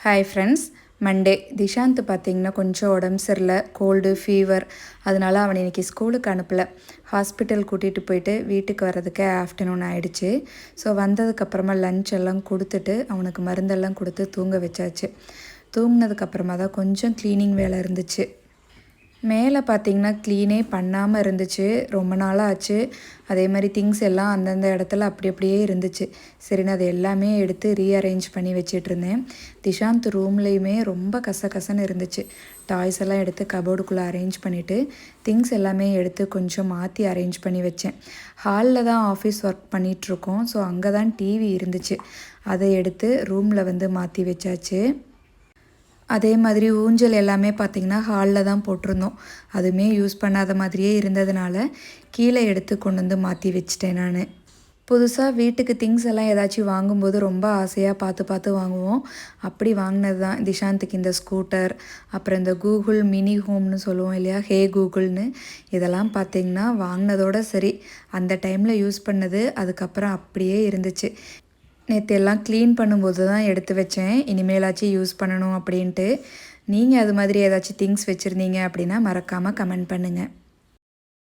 Hi friends, Monday Dishant பார்த்திங்கன்னா கொஞ்சம் உடம்பு சரியில்லை, கோல்டு ஃபீவர். அதனால் அவனை இன்றைக்கி ஸ்கூலுக்கு அனுப்பலை. ஹாஸ்பிட்டல் கூட்டிகிட்டு போயிட்டு வீட்டுக்கு வர்றதுக்கு ஆஃப்டர்நூன் ஆகிடுச்சு. ஸோ வந்ததுக்கப்புறமா லன்ச் எல்லாம் கொடுத்துட்டு அவனுக்கு மருந்தெல்லாம் கொடுத்து தூங்க வச்சாச்சு. தூங்கினதுக்கப்புறமா தான் கொஞ்சம் க்ளீனிங் வேலை இருந்துச்சு. மேலே பார்த்திங்கன்னா க்ளீனே பண்ணாமல் இருந்துச்சு, ரொம்ப நாளாக ஆச்சு. அதே மாதிரி திங்ஸ் எல்லாம் அந்தந்த இடத்துல அப்படியே இருந்துச்சு. சரின்னு அதை எல்லாமே எடுத்து ரீஅரேஞ்ச் பண்ணி வச்சிட்ருந்தேன். திஷாந்த் ரூம்லேயுமே ரொம்ப கசகசன்னு இருந்துச்சு. டாய்ஸ் எல்லாம் எடுத்து கபோர்டுக்குள்ளே அரேஞ்ச் பண்ணிவிட்டு திங்ஸ் எல்லாமே எடுத்து கொஞ்சம் மாற்றி அரேஞ்ச் பண்ணி வச்சேன். ஹாலில் தான் ஆஃபீஸ் ஒர்க் பண்ணிகிட்ருக்கோம். ஸோ அங்கே தான் டிவி இருந்துச்சு. அதை எடுத்து ரூமில் வந்து மாற்றி வச்சாச்சு. அதே மாதிரி ஊஞ்சல் எல்லாமே பார்த்திங்கன்னா ஹாலில் தான் போட்டிருந்தோம். அதுவுமே யூஸ் பண்ணாத மாதிரியே இருந்ததுனால கீழே எடுத்து கொண்டு வந்து மாற்றி வச்சிட்டேன் நான். புதுசாக வீட்டுக்கு திங்ஸ் எல்லாம் ஏதாச்சும் வாங்கும்போது ரொம்ப ஆசையாக பார்த்து வாங்குவோம். அப்படி வாங்கினது தான் திஷாந்துக்கு இந்த ஸ்கூட்டர், அப்புறம் இந்த கூகுள் மினி ஹோம்னு சொல்லுவோம் இல்லையா, ஹே கூகுள்னு. இதெல்லாம் பார்த்திங்கன்னா வாங்கினதோட சரி, அந்த டைமில் யூஸ் பண்ணது அதுக்கப்புறம் அப்படியே இருந்துச்சு. நேற்று எல்லாம் க்ளீன் பண்ணும்போது தான் எடுத்து வச்சேன், இனிமேலாச்சும் யூஸ் பண்ணணும் அப்படின்ட்டு. நீங்கள் அது மாதிரி ஏதாச்சும் திங்ஸ் வச்சுருந்தீங்க அப்படின்னா மறக்காமல் கமெண்ட் பண்ணுங்கள்.